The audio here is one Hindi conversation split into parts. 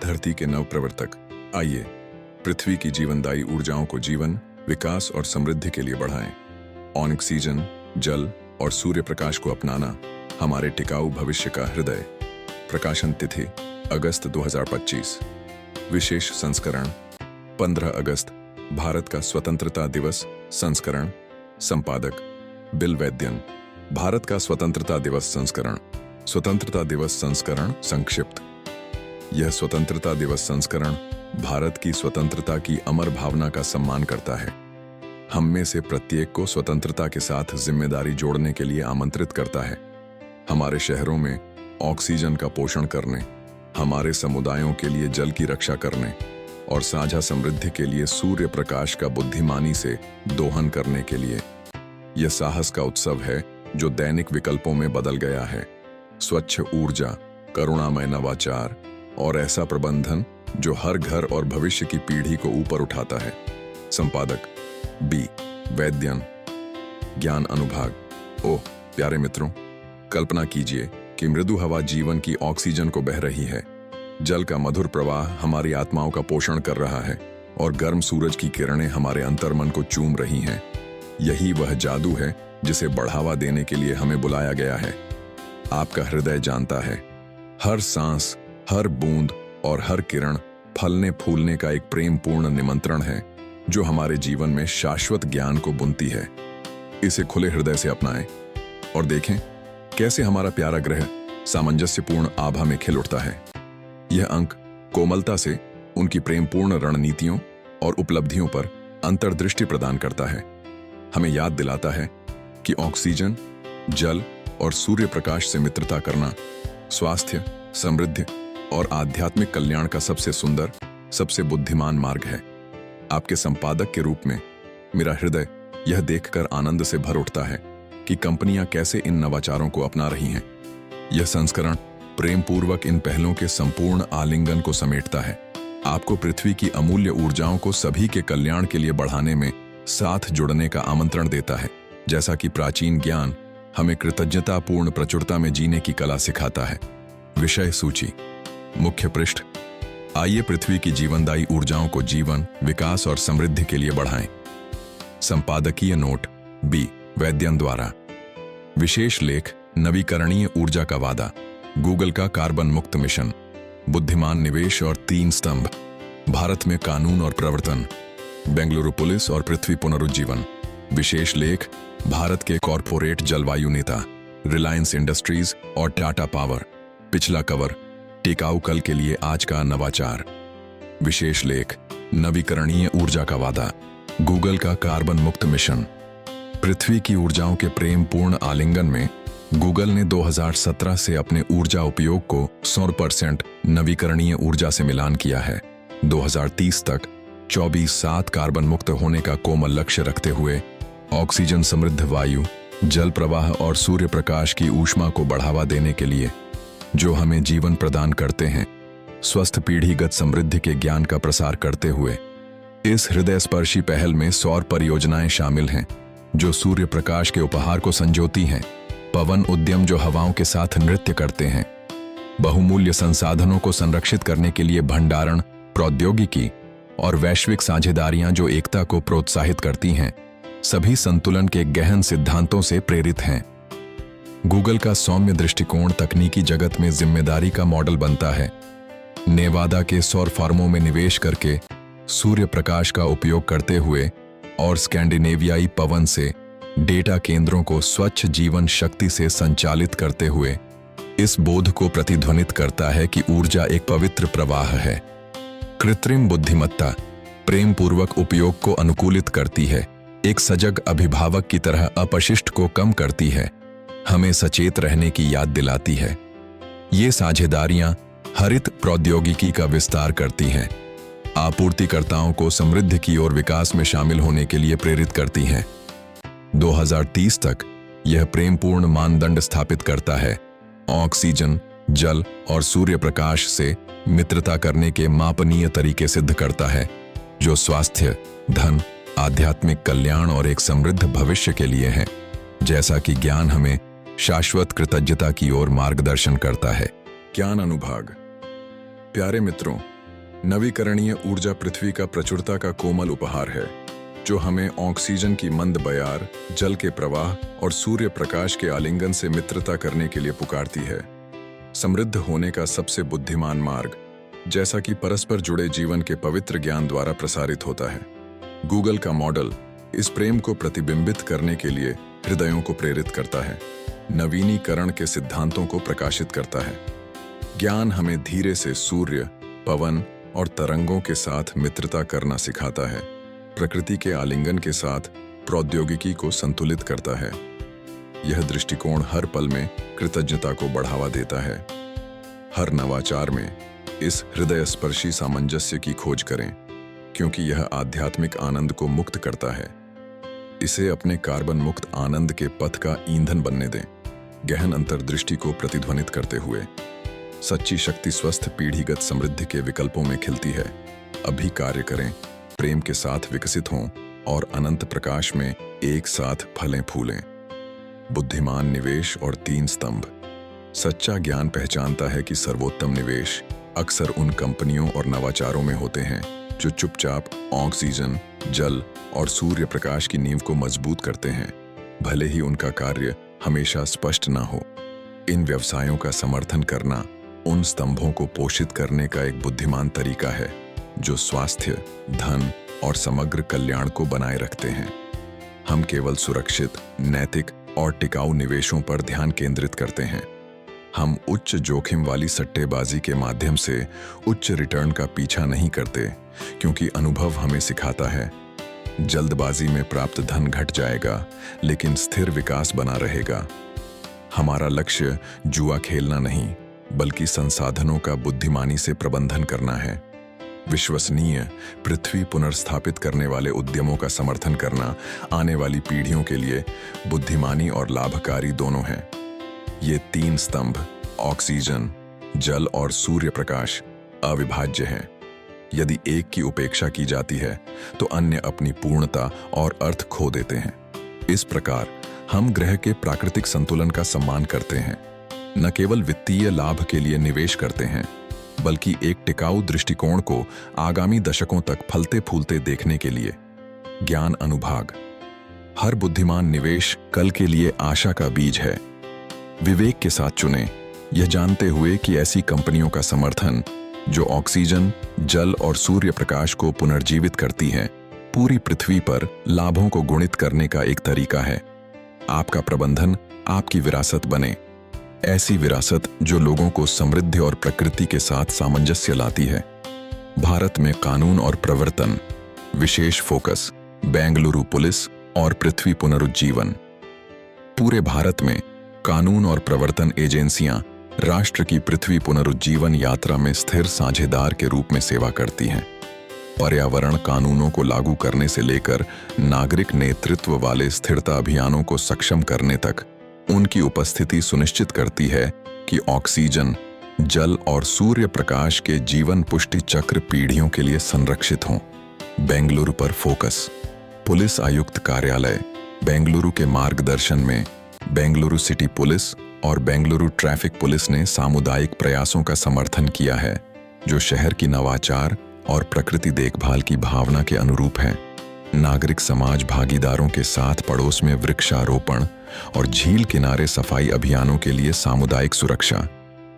धरती के नव प्रवर्तक, आइए पृथ्वी की जीवनदायी ऊर्जाओं को जीवन, विकास और समृद्धि के लिए बढ़ाएं। ऑक्सीजन, जल और सूर्य प्रकाश को अपनाना हमारे टिकाऊ भविष्य का हृदय। प्रकाशन तिथि अगस्त 2025। विशेष संस्करण 15 अगस्त, भारत का स्वतंत्रता दिवस संस्करण। संपादक बिल वैद्यन। भारत का स्वतंत्रता दिवस संस्करण। स्वतंत्रता दिवस संस्करण संक्षिप्त। यह स्वतंत्रता दिवस संस्करण भारत की स्वतंत्रता की अमर भावना का सम्मान करता है। हम में से प्रत्येक को स्वतंत्रता के साथ जिम्मेदारी जोड़ने के लिए आमंत्रित करता है। हमारे शहरों में ऑक्सीजन का पोषण करने, हमारे समुदायों के लिए जल की रक्षा करने और साझा समृद्धि के लिए सूर्य प्रकाश का बुद्धिमानी से दोहन करने के लिए। यह साहस का उत्सव है जो दैनिक विकल्पों में बदल गया है। स्वच्छ ऊर्जा, करुणामय नवाचार और ऐसा प्रबंधन जो हर घर और भविष्य की पीढ़ी को ऊपर उठाता है। संपादक बी वैद्यन। ज्ञान अनुभाग। ओह प्यारे मित्रों, कल्पना कीजिए कि मृदु हवा जीवन की ऑक्सीजन को बह रही है। जल का मधुर प्रवाह हमारी आत्माओं का पोषण कर रहा है और गर्म सूरज की किरणें हमारे अंतर्मन को चूम रही हैं। यही वह जादू है जिसे बढ़ावा देने के लिए हमें बुलाया गया है। आपका हृदय जानता है, हर सांस, हर बूंद और हर किरण फलने फूलने का एक प्रेमपूर्ण निमंत्रण है जो हमारे जीवन में शाश्वत ज्ञान को बुनती है। इसे खुले हृदय से अपनाएं और देखें कैसे हमारा प्यारा ग्रह सामंजस्यपूर्ण आभा में खिल उठता है। यह अंक कोमलता से उनकी प्रेमपूर्ण रणनीतियों और उपलब्धियों पर अंतर्दृष्टि प्रदान करता है। हमें याद दिलाता है कि ऑक्सीजन, जल और सूर्य प्रकाश से मित्रता करना स्वास्थ्य, समृद्धि और आध्यात्मिक कल्याण का सबसे सुंदर, सबसे बुद्धिमान मार्ग है। आपके संपादक के रूप में मेरा हृदय यह देखकर आनंद से भर उठता है कि कंपनियां कैसे इन नवाचारों को अपना रही हैं। यह संस्करण प्रेमपूर्वक इन पहलों के संपूर्ण आलिंगन को समेटता है। आपको पृथ्वी की अमूल्य ऊर्जाओं को सभी के कल्याण के लिए बढ़ाने में साथ जुड़ने का आमंत्रण देता है। जैसा कि प्राचीन ज्ञान हमें कृतज्ञतापूर्ण प्रचुरता में जीने की कला सिखाता है। विषय सूची। मुख्य पृष्ठ। आइए पृथ्वी की जीवनदायी ऊर्जाओं को जीवन, विकास और समृद्धि के लिए बढ़ाएं। संपादकीय नोट बी वैद्यन द्वारा। विशेष लेख नवीकरणीय ऊर्जा का वादा, गूगल का कार्बन मुक्त मिशन, बुद्धिमान निवेश और 3 स्तंभ, भारत में कानून और प्रवर्तन, बेंगलुरु पुलिस और पृथ्वी पुनरुज्जीवन। विशेष लेख भारत के कॉरपोरेट जलवायु नेता, रिलायंस इंडस्ट्रीज और टाटा पावर। पिछला कवर टिकाऊ कल के लिए आज का नवाचार। विशेष लेख नवीकरणीय ऊर्जा का वादा, गूगल का कार्बन मुक्त मिशन। पृथ्वी की ऊर्जाओं के प्रेमपूर्ण आलिंगन में गूगल ने 2017 से अपने ऊर्जा उपयोग को 100% नवीकरणीय ऊर्जा से मिलान किया है। 2030 तक 24/7 कार्बन मुक्त होने का कोमल लक्ष्य रखते हुए ऑक्सीजन समृद्ध वायु, जल प्रवाह और सूर्य प्रकाश की ऊष्मा को बढ़ावा देने के लिए जो हमें जीवन प्रदान करते हैं, स्वस्थ पीढ़ीगत समृद्धि के ज्ञान का प्रसार करते हुए इस हृदय स्पर्शी पहल में सौर परियोजनाएं शामिल हैं जो सूर्य प्रकाश के उपहार को संजोती हैं, पवन उद्यम जो हवाओं के साथ नृत्य करते हैं, बहुमूल्य संसाधनों को संरक्षित करने के लिए भंडारण प्रौद्योगिकी और वैश्विक साझेदारियां जो एकता को प्रोत्साहित करती हैं, सभी संतुलन के गहन सिद्धांतों से प्रेरित हैं। गूगल का सौम्य दृष्टिकोण तकनीकी जगत में जिम्मेदारी का मॉडल बनता है। नेवादा के सौर फार्मों में निवेश करके सूर्य प्रकाश का उपयोग करते हुए और स्कैंडिनेवियाई पवन से डेटा केंद्रों को स्वच्छ जीवन शक्ति से संचालित करते हुए इस बोध को प्रतिध्वनित करता है कि ऊर्जा एक पवित्र प्रवाह है। कृत्रिम बुद्धिमत्ता प्रेमपूर्वक उपयोग को अनुकूलित करती है, एक सजग अभिभावक की तरह अपशिष्ट को कम करती है, हमें सचेत रहने की याद दिलाती है। ये साझेदारियां हरित प्रौद्योगिकी का विस्तार करती हैं, आपूर्तिकर्ताओं को समृद्धि की ओर विकास में शामिल होने के लिए प्रेरित करती हैं। 2030 तक यह प्रेमपूर्ण मानदंड स्थापित करता है, ऑक्सीजन, जल और सूर्य प्रकाश से मित्रता करने के मापनीय तरीके सिद्ध करता है जो स्वास्थ्य, धन, आध्यात्मिक कल्याण और एक समृद्ध भविष्य के लिए है। जैसा कि ज्ञान हमें शाश्वत कृतज्ञता की ओर मार्गदर्शन करता है। ज्ञान अनुभाग। प्यारे मित्रों, नवीकरणीय ऊर्जा पृथ्वी का प्रचुरता का कोमल उपहार है, जो हमें ऑक्सीजन की मंद बयार, जल के प्रवाह और सूर्य प्रकाश के आलिंगन से मित्रता करने के लिए पुकारती है। समृद्ध होने का सबसे बुद्धिमान मार्ग, जैसा कि परस्पर जुड़े जीवन के पवित्र ज्ञान द्वारा प्रसारित होता है। गूगल का मॉडल इस प्रेम को प्रतिबिंबित करने के लिए हृदयों को प्रेरित करता है, नवीनीकरण के सिद्धांतों को प्रकाशित करता है। ज्ञान हमें धीरे से सूर्य, पवन और तरंगों के साथ मित्रता करना सिखाता है, प्रकृति के आलिंगन के साथ प्रौद्योगिकी को संतुलित करता है। यह दृष्टिकोण हर पल में कृतज्ञता को बढ़ावा देता है। हर नवाचार में इस हृदयस्पर्शी सामंजस्य की खोज करें, क्योंकि यह आध्यात्मिक आनंद को मुक्त करता है। इसे अपने कार्बन मुक्त आनंद के पथ का ईंधन बनने दें, गहन अंतर्दृष्टि को प्रतिध्वनित करते हुए। सच्ची शक्ति स्वस्थ पीढ़ीगत समृद्धि के विकल्पों में खिलती है। अभी कार्य करें, प्रेम के साथ विकसित हों और अनंत प्रकाश में एक साथ फलें फूलें। बुद्धिमान निवेश और 3 स्तंभ। सच्चा ज्ञान पहचानता है कि सर्वोत्तम निवेश अक्सर उन कंपनियों और नवाचारों में होते हैं जो चुपचाप ऑक्सीजन, जल और सूर्य प्रकाश की नींव को मजबूत करते हैं, भले ही उनका कार्य हमेशा स्पष्ट न हो। इन व्यवसायों का समर्थन करना उन स्तंभों को पोषित करने का एक बुद्धिमान तरीका है जो स्वास्थ्य, धन और समग्र कल्याण को बनाए रखते हैं। हम केवल सुरक्षित, नैतिक और टिकाऊ निवेशों पर ध्यान केंद्रित करते हैं। हम उच्च जोखिम वाली सट्टेबाजी के माध्यम से उच्च रिटर्न का पीछा नहीं करते, क्योंकि अनुभव हमें सिखाता है जल्दबाजी में प्राप्त धन घट जाएगा, लेकिन स्थिर विकास बना रहेगा। हमारा लक्ष्य जुआ खेलना नहीं, बल्कि संसाधनों का बुद्धिमानी से प्रबंधन करना है। विश्वसनीय, पृथ्वी पुनर्स्थापित करने वाले उद्यमों का समर्थन करना आने वाली पीढ़ियों के लिए बुद्धिमानी और लाभकारी दोनों हैं। ये 3 स्तंभ, ऑक्सीजन, जल और सूर्य प्रकाश, अविभाज्य हैं। यदि एक की उपेक्षा की जाती है तो अन्य अपनी पूर्णता और अर्थ खो देते हैं। इस प्रकार हम ग्रह के प्राकृतिक संतुलन का सम्मान करते हैं, न केवल वित्तीय लाभ के लिए निवेश करते हैं, बल्कि एक टिकाऊ दृष्टिकोण को आगामी दशकों तक फलते फूलते देखने के लिए। ज्ञान अनुभाग। हर बुद्धिमान निवेश कल के लिए आशा का बीज है। विवेक के साथ चुनें, यह जानते हुए कि ऐसी कंपनियों का समर्थन जो ऑक्सीजन, जल और सूर्य प्रकाश को पुनर्जीवित करती हैं, पूरी पृथ्वी पर लाभों को गुणित करने का एक तरीका है। आपका प्रबंधन आपकी विरासत बने, ऐसी विरासत जो लोगों को समृद्धि और प्रकृति के साथ सामंजस्य लाती है। भारत में कानून और प्रवर्तन, विशेष फोकस, बेंगलुरु पुलिस और पृथ्वी पुनरुज्जीवन। पूरे भारत में कानून और प्रवर्तन एजेंसियां राष्ट्र की पृथ्वी पुनरुज्जीवन यात्रा में स्थिर साझेदार के रूप में सेवा करती हैं। पर्यावरण कानूनों को लागू करने से लेकर नागरिक नेतृत्व वाले स्थिरता अभियानों को सक्षम करने तक उनकी उपस्थिति सुनिश्चित करती है कि ऑक्सीजन, जल और सूर्य प्रकाश के जीवन पुष्टि चक्र पीढ़ियों के लिए संरक्षित हों। बेंगलुरु पर फोकस। पुलिस आयुक्त कार्यालय बेंगलुरु के मार्गदर्शन में बेंगलुरु सिटी पुलिस और बेंगलुरु ट्रैफिक पुलिस ने सामुदायिक प्रयासों का समर्थन किया है, जो शहर की नवाचार और प्रकृति देखभाल की भावना के अनुरूप है। नागरिक समाज भागीदारों के साथ पड़ोस में वृक्षारोपण और झील किनारे सफाई अभियानों के लिए सामुदायिक सुरक्षा।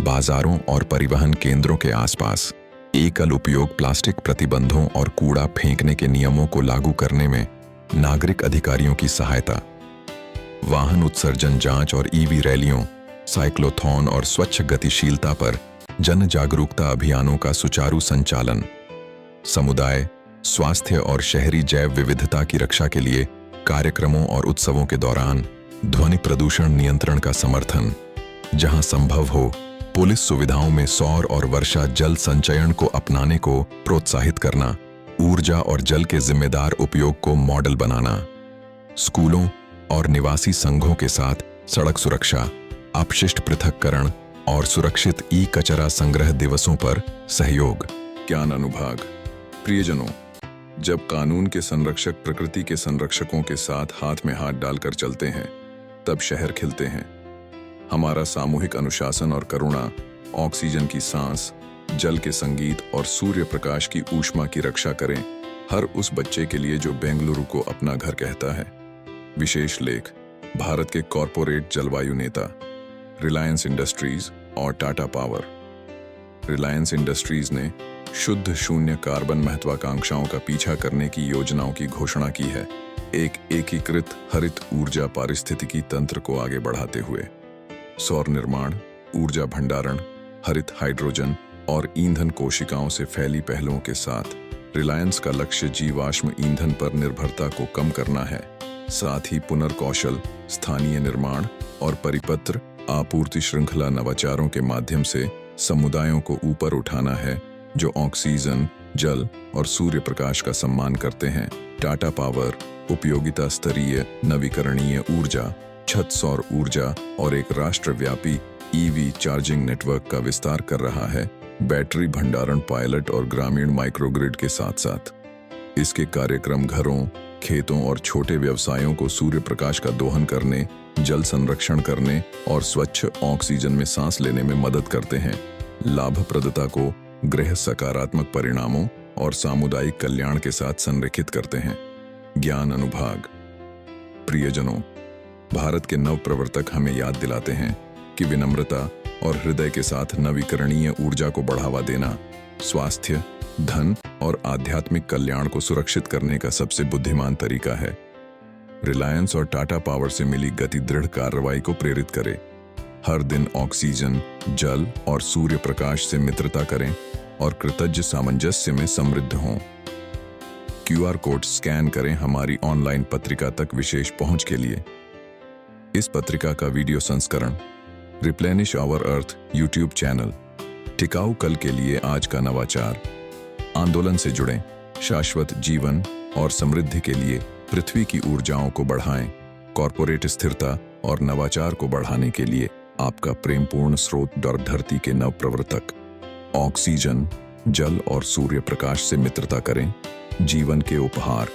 बाजारों और परिवहन केंद्रों के आसपास एकल उपयोग प्लास्टिक प्रतिबंधों और कूड़ा फेंकने के नियमों को लागू करने में नागरिक अधिकारियों की सहायता। वाहन उत्सर्जन जांच और ईवी रैलियों, साइक्लोथॉन और स्वच्छ गतिशीलता पर जन जागरूकता अभियानों का सुचारू संचालन। समुदाय, स्वास्थ्य और शहरी जैव विविधता की रक्षा के लिए कार्यक्रमों और उत्सवों के दौरान ध्वनि प्रदूषण नियंत्रण का समर्थन। जहां संभव हो, पुलिस सुविधाओं में सौर और वर्षा जल संचयन को अपनाने को प्रोत्साहित करना। ऊर्जा और जल के जिम्मेदार उपयोग को मॉडल बनाना। स्कूलों और निवासी संघों के साथ सड़क सुरक्षा, अपशिष्ट पृथक्करण और सुरक्षित कचरा संग्रह दिवसों पर सहयोग। ज्ञान अनुभाग। प्रियजनों, जब कानून के संरक्षक प्रकृति के संरक्षकों के साथ हाथ में हाथ डालकर चलते हैं, तब शहर खिलते हैं। हमारा सामूहिक अनुशासन और करुणा ऑक्सीजन की सांस, जल के संगीत और सूर्य प्रकाश की ऊष्मा की रक्षा करें, हर उस बच्चे के लिए जो बेंगलुरु को अपना घर कहता है। विशेष लेख, भारत के कॉरपोरेट जलवायु नेता रिलायंस इंडस्ट्रीज और टाटा पावर। रिलायंस इंडस्ट्रीज ने शुद्ध शून्य कार्बन महत्वाकांक्षाओं का पीछा करने की योजनाओं की घोषणा की है, एक एकीकृत हरित ऊर्जा पारिस्थितिकी तंत्र को आगे बढ़ाते हुए। सौर निर्माण, ऊर्जा भंडारण, हरित हाइड्रोजन और ईंधन कोशिकाओं से फैली पहलों के साथ रिलायंस का लक्ष्य जीवाश्म ईंधन पर निर्भरता को कम करना है। साथ ही पुनर्कौशल, स्थानीय निर्माण और परिपत्र आपूर्ति श्रृंखला नवाचारों के माध्यम से समुदायों को ऊपर उठाना है जो ऑक्सीजन, जल और सूर्य प्रकाश का सम्मान करते हैं। टाटा पावर उपयोगिता स्तरीय नवीकरणीय ऊर्जा, छत सौर ऊर्जा और एक राष्ट्रव्यापी ईवी चार्जिंग नेटवर्क का विस्तार कर रहा है, बैटरी भंडारण पायलट और ग्रामीण माइक्रोग्रिड के साथ साथ। इसके कार्यक्रम घरों, खेतों और छोटे व्यवसायों को सूर्य प्रकाश का दोहन करने, जल संरक्षण करने और स्वच्छ ऑक्सीजन में सांस लेने में मदद करते हैं। लाभप्रदता को गृह सकारात्मक परिणामों और सामुदायिक कल्याण के साथ संरेखित करते हैं। ज्ञान अनुभाग। प्रियजनों, भारत के नव प्रवर्तक हमें याद दिलाते हैं कि विनम्रता और हृदय के साथ नवीकरणीय ऊर्जा को बढ़ावा देना स्वास्थ्य, धन और आध्यात्मिक कल्याण को सुरक्षित करने का सबसे बुद्धिमान तरीका है। रिलायंस और टाटा पावर से मिली गति दृढ़ कार्रवाई को प्रेरित करे। हर दिन ऑक्सीजन, जल और सूर्य प्रकाश से मित्रता करें और कृतज्ञ सामंजस्य में समृद्ध हों। QR कोड स्कैन करें हमारी ऑनलाइन पत्रिका तक विशेष पहुंच के लिए। इस पत्रिका का वीडियो संस्करण replenish our earth YouTube channel. टिकाऊ कल के लिए आज का नवाचार। आंदोलन से जुड़ें, शाश्वत जीवन और समृद्धि के लिए पृथ्वी की ऊर्जाओं को बढ़ाएं। कॉर्पोरेट स्थिरता और नवाचार को बढ़ाने के लिए आपका प्रेमपूर्ण स्रोत धरती के नव प्रवर्तक। ऑक्सीजन, जल और सूर्य प्रकाश से मित्रता करें, जीवन के उपहार